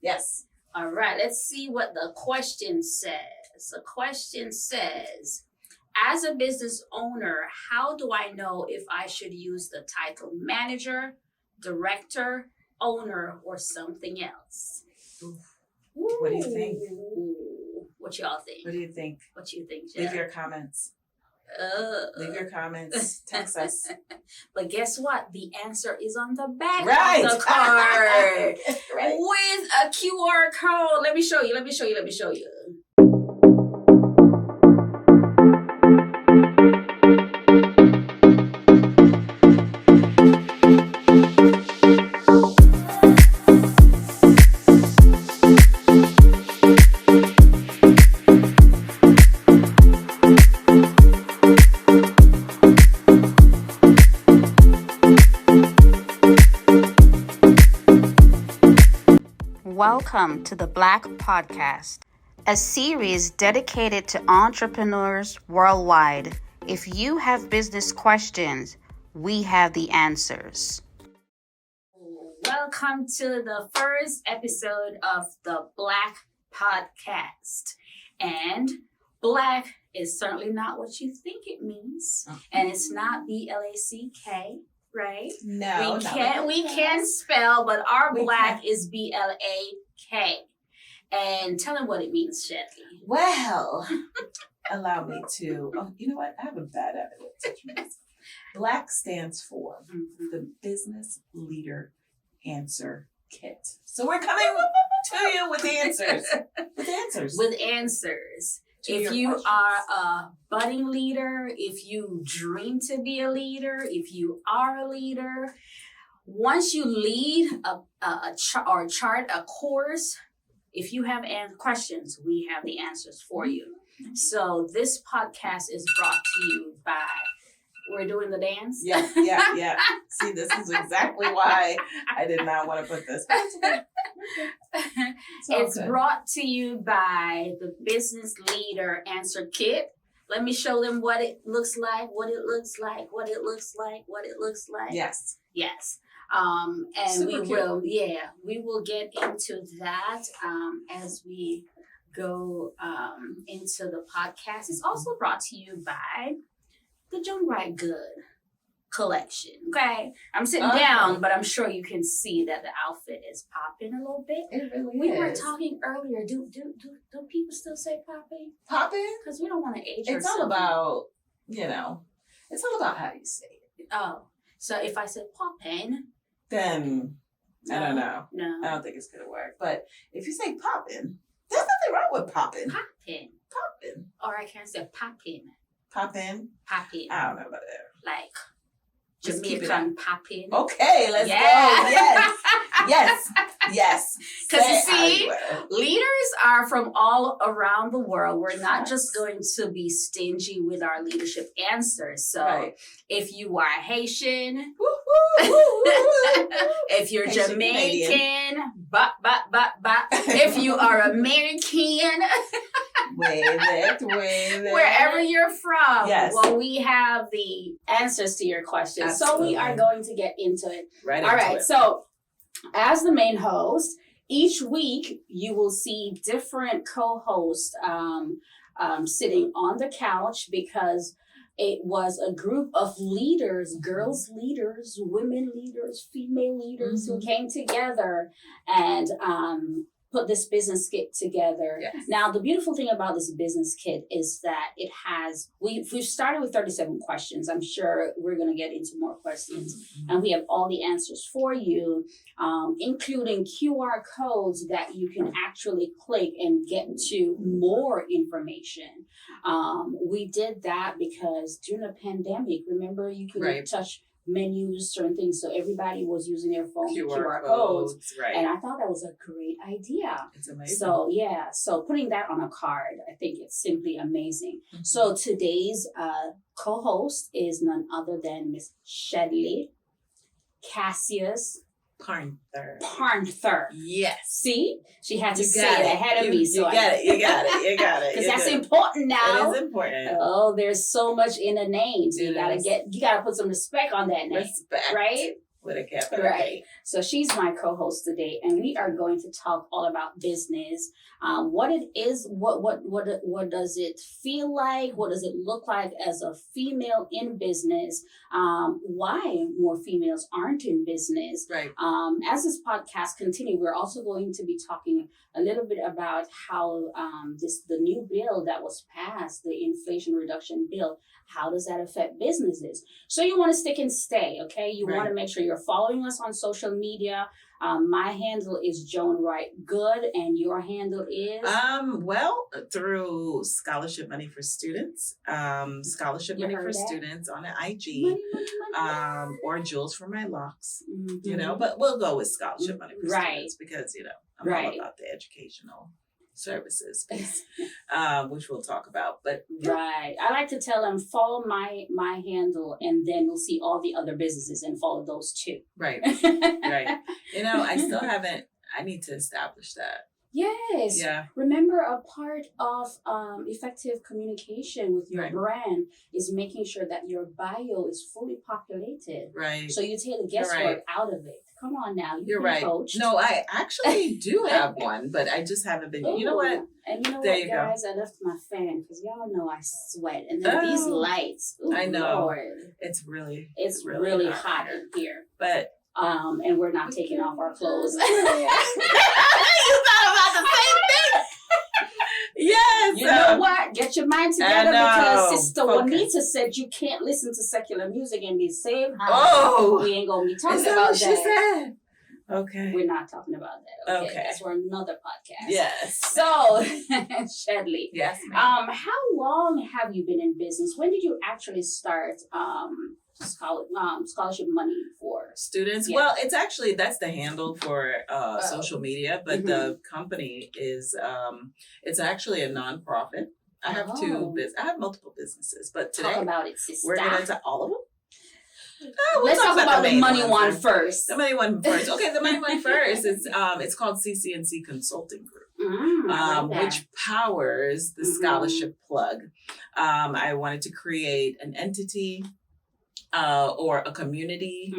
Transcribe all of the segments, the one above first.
Yes. All right, let's see what the question says. The question says, as a business owner, how do I know if I should use the title manager, director, owner, or something else? What do you think? What y'all think? What do you think? What you think, Jeff? Leave your comments. Leave your comments. Text us. But guess what? The answer is on the back Right. of the card. Right. With a QR code. Let me show you. Welcome to the Blak Podcast, a series dedicated to entrepreneurs worldwide. If you have business questions, we have the answers. Welcome to the first episode of the Blak Podcast. And Blak is certainly not what you think it means. And it's not BLACK. Right? No, we can spell, but our We Blak can. is BLAK. And tell them what it means, Shelly. Well, allow me to. Oh, you know what? I have a bad habit. Blak stands for the Business Leader Answer Kit. So we're coming to you with answers. With answers. To If your you questions. are a budding leader, if you dream to be a leader, if you are a leader, once you lead chart a course, if you have questions, we have the answers for you. So this podcast is brought to you by, we're doing the dance? Yeah. See, this is exactly why I did not want to put this. It's brought to you by the Business Leader Answer Kit. Let me show them what it looks like. Yes. Yes. And Super we will get into that as we go into the podcast. It's also brought to you by the Wright Good collection. Okay, I'm sitting down, but I'm sure you can see that the outfit is popping a little bit. It really We is. were talking earlier. Do people still say popping? Popping? Because we don't want to age It's ourselves. all about, it's all about how you say it. Oh, so if I said popping, Then, I don't know. No. I don't think it's going to work. But if you say popping, there's nothing wrong with popping. Popping. Popping. Or I can say popping. Popping. Popping. I don't know about that. Like Just keep it Jamaican popping. Okay, let's go. Yes. Because you Say how see, you will. leaders are from all around the world. We're not Yes. just going to be stingy with our leadership answers. So Right. if you are Haitian, Woo. if you're Haitian Jamaican, if you are American, Wave it. wherever you're from, Yes. well, we have the answers to your questions. So we are Absolutely. going to get into it. Right All into right. it. So as the main host, each week you will see different co-hosts sitting on the couch because it was a group of leaders, girls leaders, women leaders, female leaders who came together and put this business kit together. Yes. Now, the beautiful thing about this business kit is that it has, we've started with 37 questions. I'm sure we're going to get into more questions. And we have all the answers for you, including QR codes that you can actually click and get to more information. We did that because during the pandemic, remember, you could Right. touch menus, certain things. So everybody was using their phone QR codes. Right. And I thought that was a great idea. It's amazing. So putting that on a card, I think it's simply amazing. So today's co-host is none other than Miss Shedley Cassius Parnther. Yes. See, she had to You say got it it. ahead of You- me. you So got it. You got it. because You're that's good. important now. It is important. Oh, there's so much in a name. So It is. you gotta put some respect on that name. Respect. Right? with a capital Right. So she's my co-host today, and we are going to talk all about business. What it is, what does it feel like? What does it look like as a female in business? Why more females aren't in business? Right. As this podcast continues, we're also going to be talking a little bit about how the new bill that was passed, the Inflation Reduction Bill, how does that affect businesses? So you want to stick and stay, okay? You want to make sure you're following us on social media. My handle is Joan Wright Good, and your handle is? Well, through Scholarship Money for Students, Scholarship Money for Students on the IG, money. Or Jewels for My Locks, you know, but we'll go with Scholarship Money for Students because, you know, I'm all about the educational services piece, which we'll talk about. But right, I like to tell them follow my handle, and then you'll see all the other businesses and follow those too. Right, right. You know, I still haven't. I need to establish that. Yes. Yeah. Remember, a part of effective communication with your brand is making sure that your bio is fully populated. Right. So you take the guesswork out of it. Come on now, you're right. Coached. No, I actually do have one, but I just haven't been. You know what? And you know there what, guys? I left my fan because y'all know I sweat, and then these lights. Ooh, I know. Lord. It's really hot in here. But and we're not taking off our clothes. You thought about the same thing. Yes. You know what? Get your mind together because Sister Juanita said you can't listen to secular music and be saved. We ain't gonna be talking about that. She said. Okay. We're not talking about that. Okay. That's for another podcast. Yes. So, Shedley. Yes, ma'am. How long have you been in business? When did you actually start scholarship money for students? Well, it's actually, that's the handle for social media, but the company is it's actually a nonprofit. I have I have multiple businesses, but today talk about it, sister. We're going to all of them. Let's talk about the money one first. The money one first. Okay, the money one first is it's called CC&C Consulting Group, which powers the scholarship plug. I wanted to create an entity or a community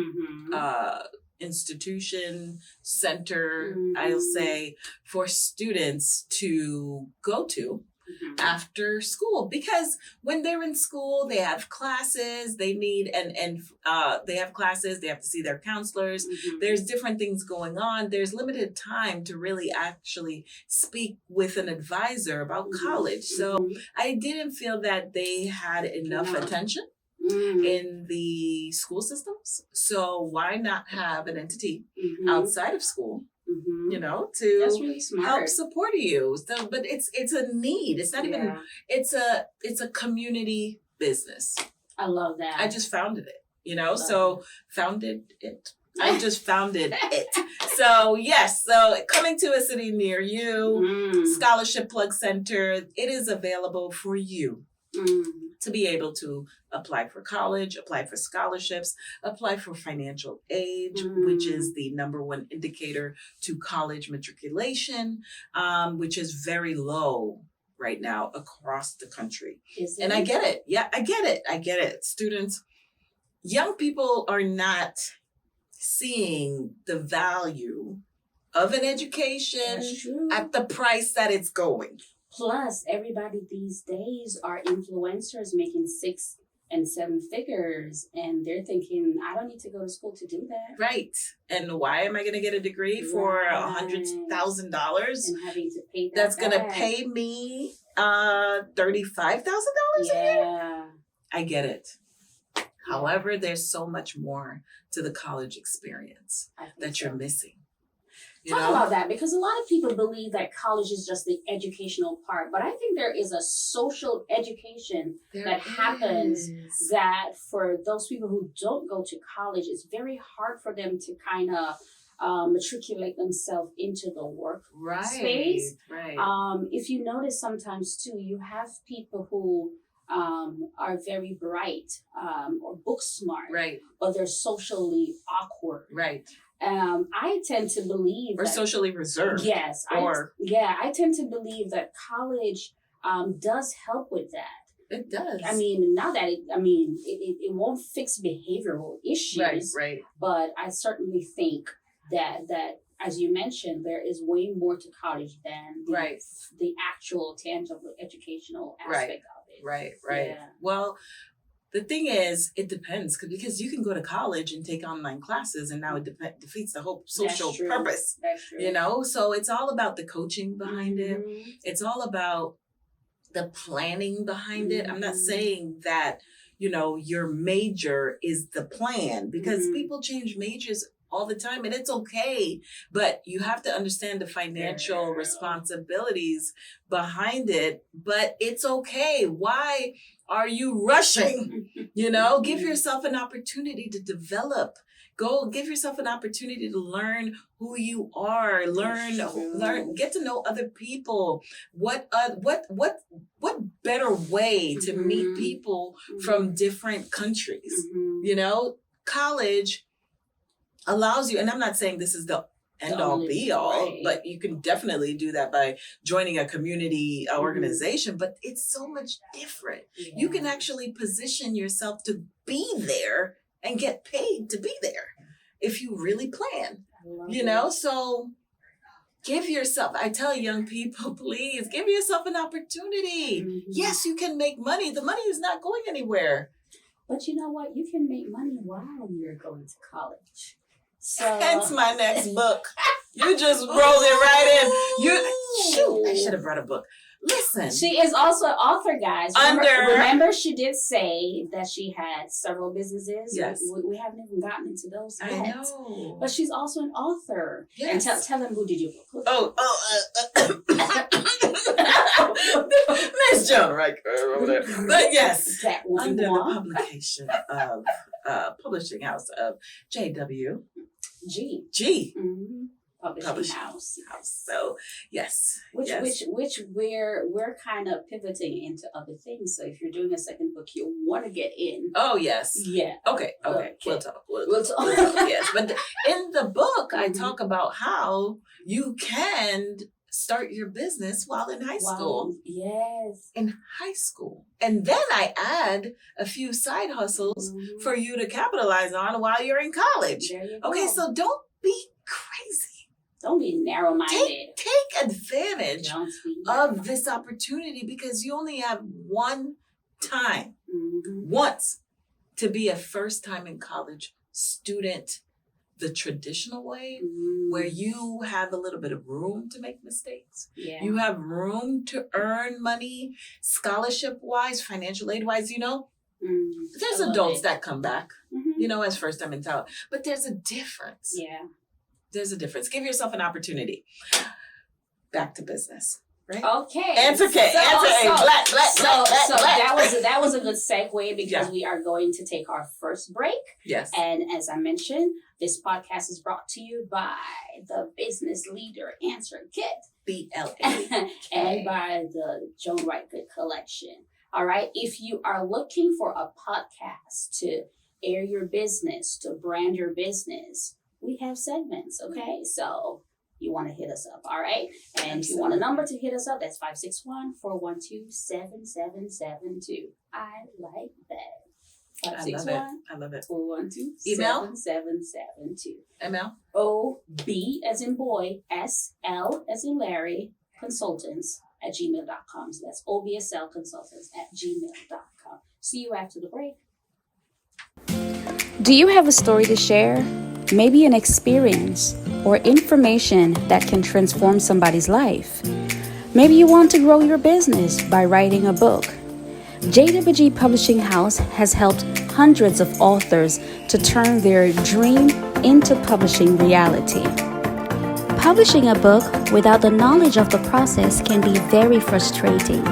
institution, center, I'll say, for students to go to after school, because when they're in school, they have classes, they need and they have classes, they have to see their counselors. There's different things going on. There's limited time to really actually speak with an advisor about college. So I didn't feel that they had enough attention in the school systems. So why not have an entity outside of school? You know, to That's really smart. Help support you. So, but it's a need. It's not even. It's a community business. I love that. I just founded it. You know, founded it. I just founded it. So yes. So coming to a city near you, Scholarship Plug Center. It is available for you. To be able to apply for college, apply for scholarships, apply for financial aid, which is the number one indicator to college matriculation, which is very low right now across the country. And I get it. Yeah, I get it. I get it. Students, young people are not seeing the value of an education at the price that it's going. Plus, everybody these days are influencers making 6 and 7 figures, and they're thinking, I don't need to go to school to do that. Right. And why am I going to get a degree for $100,000? And having to pay that's going to pay me $35,000 a year? I get it. However, there's so much more to the college experience that you're missing. Talk about that, because a lot of people believe that college is just the educational part, but I think there is a social education happens that for those people who don't go to college, it's very hard for them to kind of matriculate themselves into the work space. Right. If you notice sometimes too, you have people who are very bright or book smart, but they're socially awkward. Right. I tend to believe or socially reserved. Yes. I tend to believe that college does help with that. It does. I mean, not that it won't fix behavioral issues. Right. But I certainly think that as you mentioned, there is way more to college than the actual tangible educational aspect of it. Right. Yeah. Well, the thing is, it depends because you can go to college and take online classes, and now it defeats the whole social purpose. That's true. You know, so it's all about the coaching behind it. It's all about the planning behind it. I'm not saying that, you know, your major is the plan, because people change majors all the time, and it's okay, but you have to understand the financial responsibilities behind it. But it's okay. Why are you rushing? You know, give yourself an opportunity to develop. Go give yourself an opportunity to learn who you are, learn, get to know other people. What better way to meet people from different countries? You know, college allows you, and I'm not saying this is the end all be all, but you can definitely do that by joining a community organization, but it's so much different. Yeah. You can actually position yourself to be there and get paid to be there if you really plan, you know? So give yourself, I tell young people, please give yourself an opportunity. Yes, you can make money. The money is not going anywhere. But you know what? You can make money while you're going to college. So hence my next book. You just rolled it right in. I should have brought a book. Listen. She is also an author, guys. Remember she did say that she had several businesses. Yes. We haven't even gotten into those yet. I know. But she's also an author. Yes. And tell them, who did you book? Miss Joan right over there. But yes, under the publication of publishing house of JW. G. Mm-hmm. Publishing house. So yes. Which we're kind of pivoting into other things. So if you're doing a second book, you want to get in. Oh yes. Yeah. Okay. We'll talk. Yes. But in the book, I talk about how you can start your business while in high school. Yes. In high school. And then I add a few side hustles for you to capitalize on while you're in college. There you go. Okay, so don't be crazy. Don't be narrow-minded. Take advantage of this opportunity, because you only have one time, once, to be a first time in college student the traditional way, where you have a little bit of room to make mistakes. Yeah. You have room to earn money, scholarship-wise, financial aid-wise, you know. There's adults that come back, you know, as first time in town. But there's a difference. Yeah. There's a difference. Give yourself an opportunity. Back to business. Right? Okay. Answer K. Black. That was a good segue, because we are going to take our first break. Yes. And as I mentioned, this podcast is brought to you by the Business Leader Answer Kit. BLA. And by the Joan Wright Good Collection. All right. If you are looking for a podcast to air your business, to brand your business, we have segments. Okay. So you want to hit us up. All right. And if you want a number to hit us up, that's 561-412-7772. I like that. 561 I love it. 412-7772. Email? OB as in boy, SL as in Larry, consultants @gmail.com. So that's OBSL consultants @gmail.com. See you after the break. Do you have a story to share? Maybe an experience or information that can transform somebody's life? Maybe you want to grow your business by writing a book. JWG Publishing House has helped hundreds of authors to turn their dream into publishing reality. Publishing a book without the knowledge of the process can be very frustrating.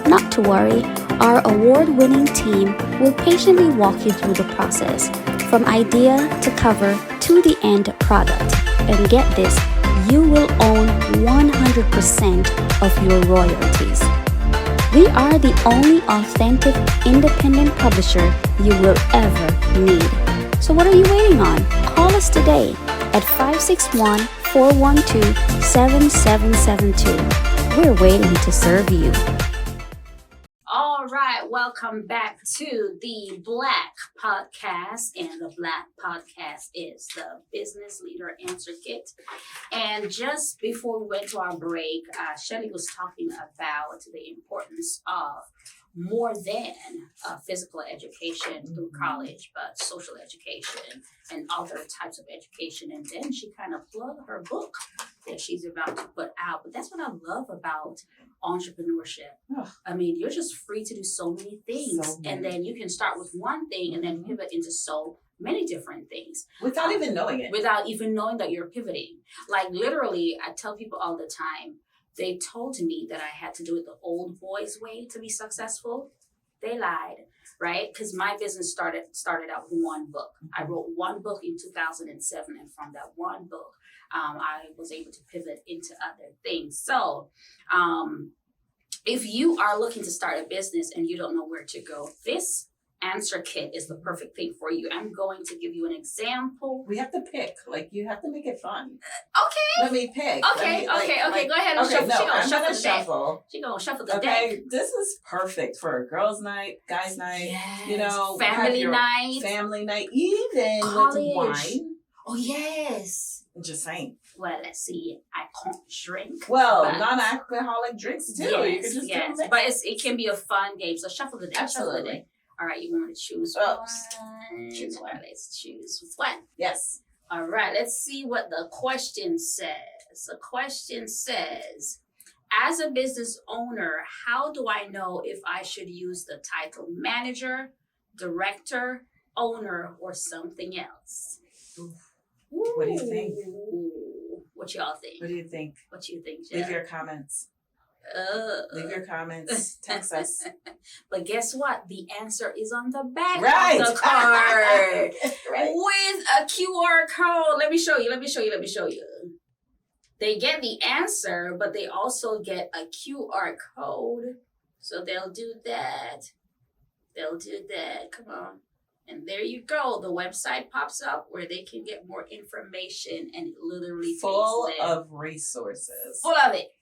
Not to worry, our award-winning team will patiently walk you through the process, from idea to cover to the end product. And get this, you will own 100% of your royalties. We are the only authentic independent publisher you will ever need. So what are you waiting on? Call us today at 561-412-7772. We're waiting to serve you. All All right, welcome back to the Blak Podcast. And the Blak Podcast is the Business Leader Answer Kit. And just before we went to our break, Shelly was talking about the importance of more than physical education through college, but social education and other types of education. And then she kind of plugged her book that she's about to put out. But that's what I love about entrepreneurship. I mean, you're just free to do so many things. And then you can start with one thing and then pivot into so many different things. Without even knowing it. Without even knowing that you're pivoting. Like literally, I tell people all the time, they told me that I had to do it the old boys way to be successful. They lied, right? Because my business started out with one book. I wrote one book in 2007, and from that one book, I was able to pivot into other things. So, if you are looking to start a business and you don't know where to go, this answer kit is the perfect thing for you. I'm going to give you an example. We have to pick. Like, you have to make it fun. Okay. Let me pick. Okay. Go ahead and shuffle. No, She gonna I'm shuffle gonna the shuffle. deck. She gonna shuffle the deck. Okay, this is perfect for a girls' night, guys' night. Yes. You know, family night. Family night, even College. with wine. Oh yes. I'm just saying. Well, let's see. I can't drink. Well, but non-alcoholic drinks too. You can just do them. But it can be a fun game. So shuffle the deck. Absolutely. Shuffle the deck. All right, you want me to choose one? Choose one. Let's choose one. Yes. All right, let's see what the question says. The question says, as a business owner, how do I know if I should use the title manager, director, owner, or something else? What do you think? What y'all think? What do you think? What you think, Jeff? Leave your comments. Leave your comments. Text us. But guess what? The answer is on the back Right. of the card. Right. With a QR code. Let me show you. They get the answer, but they also get a QR code. So they'll do that. Come on. And there you go. The website pops up where they can get more information, and it literally Full takes them. of resources. Full of it.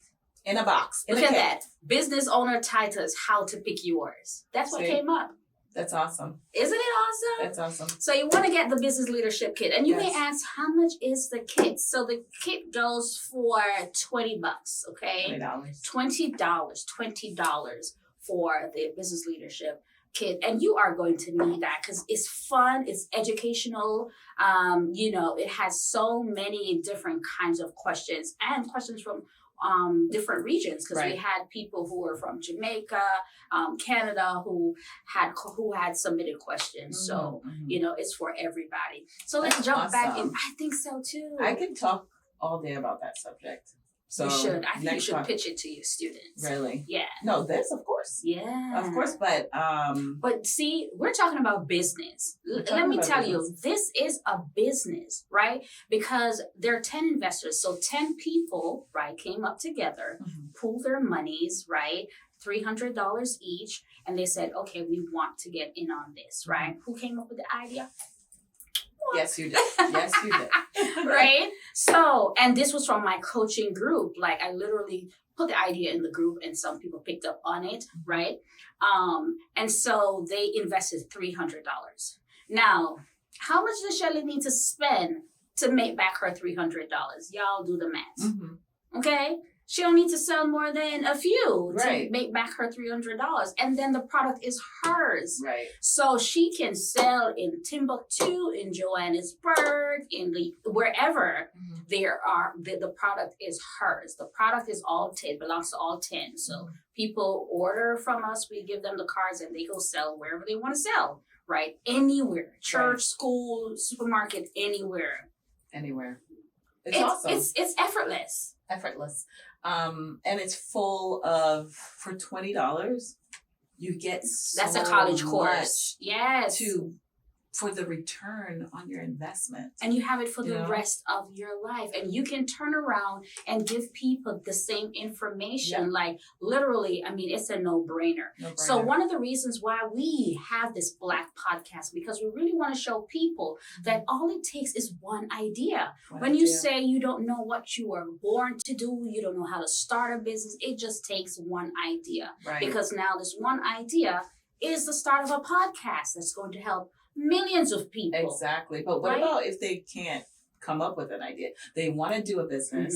In a box. Look at that. Business owner titles, how to pick yours. That's what came up. That's awesome. Isn't it awesome? That's awesome. So you want to get the business leadership kit. And you may Yes. ask, how much is the kit? So the kit goes for $20, okay? $20. $20 for the business leadership kit. And you are going to need that because it's fun, it's educational. It has so many different kinds of questions and questions from different regions, because we had people who were from Jamaica, Canada, who had submitted questions. So it's for everybody. So let's jump back in. I think so too. I could talk all day about that subject. So you should. I think you should pitch it to your students. Really? Yeah. No, this of course. Yeah. Of course, but But see, we're talking about business. Let me tell you, this is a business, right? Because there are 10 investors. So 10 people, right, came up together, pooled their monies, right? $300 each. And they said, okay, we want to get in on this, right? Who came up with the idea? Yes, you did. Yes, you did. Right? So, and this was from my coaching group. Like, I literally put the idea in the group and some people picked up on it, right? And so they invested $300. Now, how much does Shelly need to spend to make back her $300? Y'all do the math. Okay? She don't need to sell more than a few to make back her $300. And then the product is hers. Right. So she can sell in Timbuktu, in Johannesburg, in wherever the product is hers. The product is all 10, belongs to all 10. So people order from us, we give them the cards and they go sell wherever they want to sell, right? Anywhere. Church, school, supermarket, anywhere. It's awesome. It's effortless. And it's full of, for $20, you get so that's a college course. much Yes. to for the return on your investment. And you have it for You the know? rest of your life. And you can turn around and give people the same information. Yeah. Like literally, I mean, it's a no-brainer. So one of the reasons why we have this Blak Podcast, because we really want to show people that all it takes is one idea. When you say you don't know what you were born to do, you don't know how to start a business, it just takes one idea. Right. Because now this one idea is the start of a podcast that's going to help millions of people. Exactly. But what Right? about if they can't come up with an idea? They want to do a business.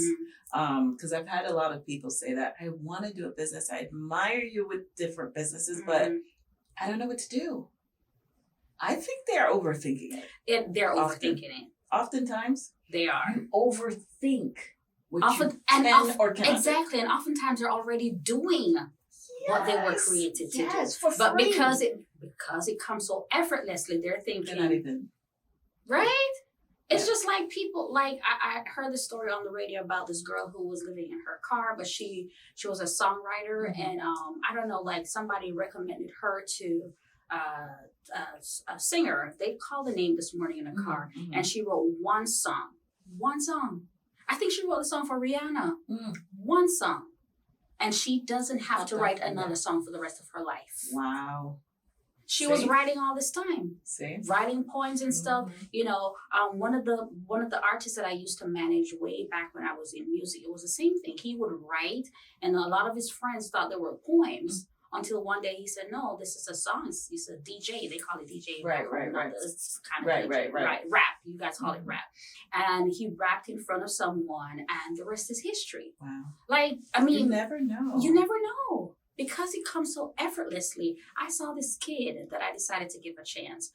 Because I've had a lot of people say that, I want to do a business. I admire you with different businesses, but I don't know what to do. I think they're overthinking it. They're Often. overthinking it. Oftentimes, They are. you overthink what Often, you and can or cannot do. exactly, and oftentimes they're already doing what they were Yes, created to yes, do. for But free. because it comes so effortlessly, they're They're thinking, not even. right? It's Yeah. just like people, like I heard the story on the radio about this girl who was living in her car, but she was a songwriter, and I don't know, like somebody recommended her to a singer. They called the name this morning in a car, and she wrote one song. I think she wrote a song for Rihanna. One song. And she doesn't have to write another song for the rest of her life. Wow. She See? was writing all this time, See? writing poems and stuff. You know, one of the artists that I used to manage way back when I was in music, it was the same thing. He would write, and a lot of his friends thought they were poems. Until one day he said, "No, this is a song. It's a DJ. They call it DJ. Right. It's kind of DJ, right. Rap. You guys call it rap." And he rapped in front of someone, and the rest is history. Wow. Like, I mean, You never know. you never know. Because it comes so effortlessly. I saw this kid that I decided to give a chance.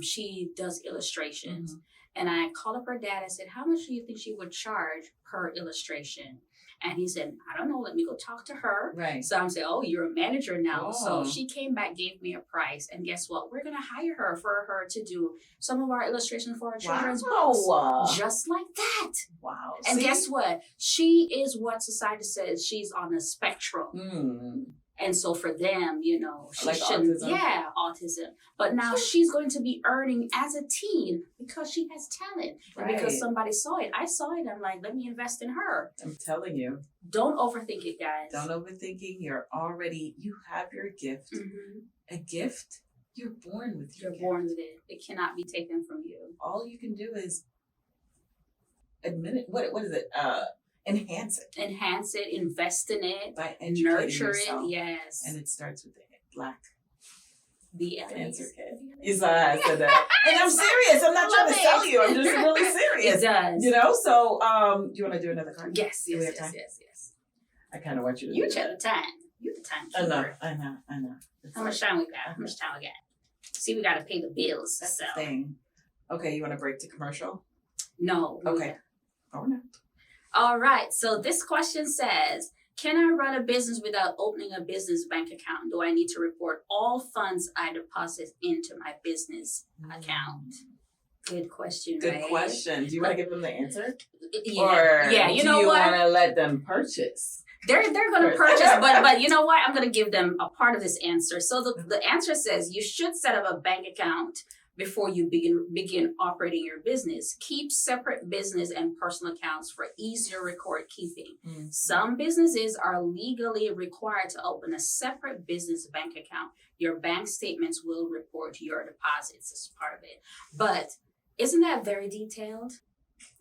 She does illustrations. And I called up her dad and said, "How much do you think she would charge per illustration?" And he said, "I don't know, let me go talk to her." Right. So I'm saying, "Oh, you're a manager now." Oh. So she came back, gave me a price. And guess what? We're going to hire her for her to do some of our illustrations for our children's books. Wow. Just like that. Wow. And See? guess what? She is what society says she's on a spectrum. And so for them, you know, she Like shouldn't, autism? yeah, autism. But now she's going to be earning as a teen because she has talent. And because Right. somebody saw it. I saw it. I'm like, let me invest in her. I'm telling you. Don't overthink it, guys. Don't overthinking. You have your gift. A gift, you're born with your You're born with it. It cannot be taken from you. All you can do is admit it. What is it? Enhance it. Enhance it, invest in it, By educating nurture yourself. it. Yes. And it starts with the Blak the Answer Kit. It You saw I said that. And I'm serious. I'm not I trying to love sell it. you. I'm just really serious. does. You know, so do you want to do another card? Yes, Do we yes, have yes, time? yes. I kind of want you to You do check that. the time. You the time I know. keeper. It's How much time we got? How much time we got? See, we got to pay the bills. That's So. the thing. Okay, you want to break to commercial? No. Okay. Oh, no. All right. So this question says, can I run a business without opening a business bank account? Do I need to report all funds I deposit into my business account? Good question, Good right? question. Do you want to give them the answer? Yeah. Or yeah, you do know you what? want to let them purchase? They're going to purchase, but you know what? I'm going to give them a part of this answer. So the answer says you should set up a bank account before you begin operating your business. Keep separate business and personal accounts for easier record keeping. Some businesses are legally required to open a separate business bank account. Your bank statements will report your deposits as part of it. But isn't that very detailed?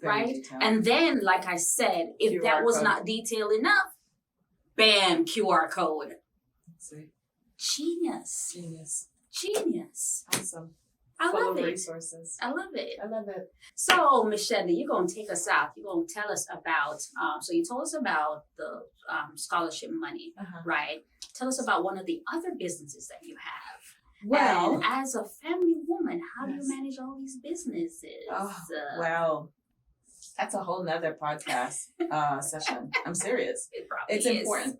Very right? detailed. And then, like I said, if QR that was code. not detailed enough, bam, QR code. See? Genius. Genius. Awesome. I Full love of it. resources. I love it. I love it. So, Michelle, you're going to take us out. You're going to tell us about, so you told us about the scholarship money, right? Tell us about one of the other businesses that you have. Well, And as a family woman, how do Yes. you manage all these businesses? well, that's a whole nother podcast session. I'm serious. It probably It's is. important.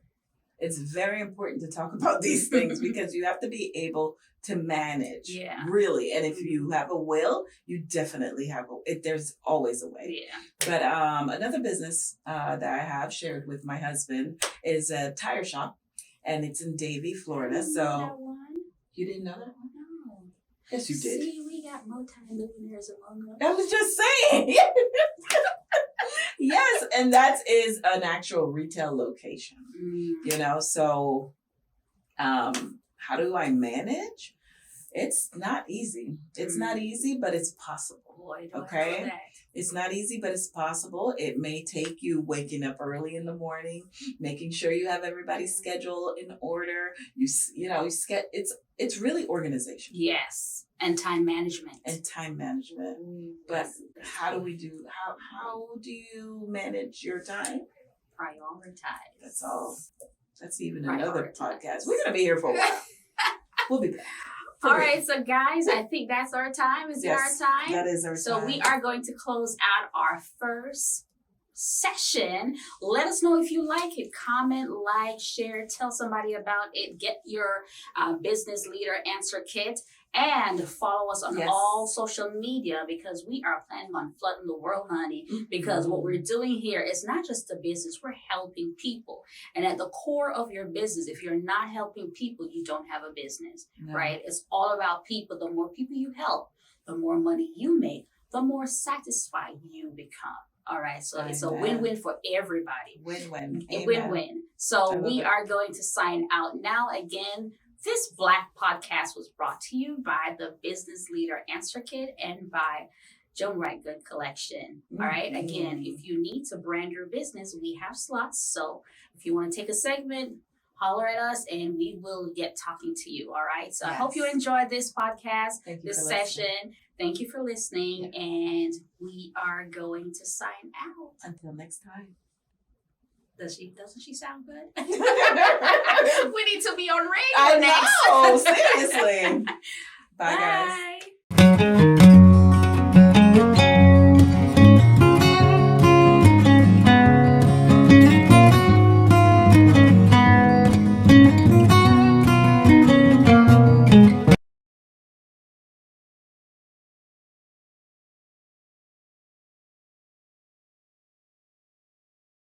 It's very important to talk about these things because you have to be able to manage. Yeah. Really. And if you have a will, you definitely have there's always a way. Yeah. But another business that I have shared with my husband is a tire shop, and it's in Davie, Florida. That So one? you didn't know that one? No. Yes, you did. See, we got multi-millionaires among us. I was just saying. Yes, and that is an actual retail location. You know, so how do I manage? It's not easy. It's not easy, but it's possible. Boy, okay? It's not easy, but it's possible. It may take you waking up early in the morning, making sure you have everybody's schedule in order. It's really organization. Yes, and time management. But how do you manage your time? Prioritize. That's all. That's even another podcast. We're gonna be here for a while. We'll be back. All right, so guys, I think that's our time. Is it our time? That is our time. So we are going to close out our first session. Let us know if you like it. Comment, like, share, tell somebody about it. Get your business leader answer kit. And follow us on all social media because we are planning on flooding the world, honey. Because what we're doing here is not just a business, we're helping people. And at the core of your business, if you're not helping people, you don't have a business, right? It's all about people. The more people you help, the more money you make, the more satisfied you become. All right, so it's a win-win for everybody. Win-win. Win-win. So we are going to sign out now. Again, this Blak Podcast was brought to you by the Business Leader Answer Kit and by Wright Good Collection. All right. Again, if you need to brand your business, we have slots. So if you want to take a segment, holler at us and we will get talking to you. All right. So I hope you enjoyed this podcast, this session. Thank you for listening. And we are going to sign out. Until next time. Doesn't she sound good? We need to be on radio next. I know, seriously. Bye, guys.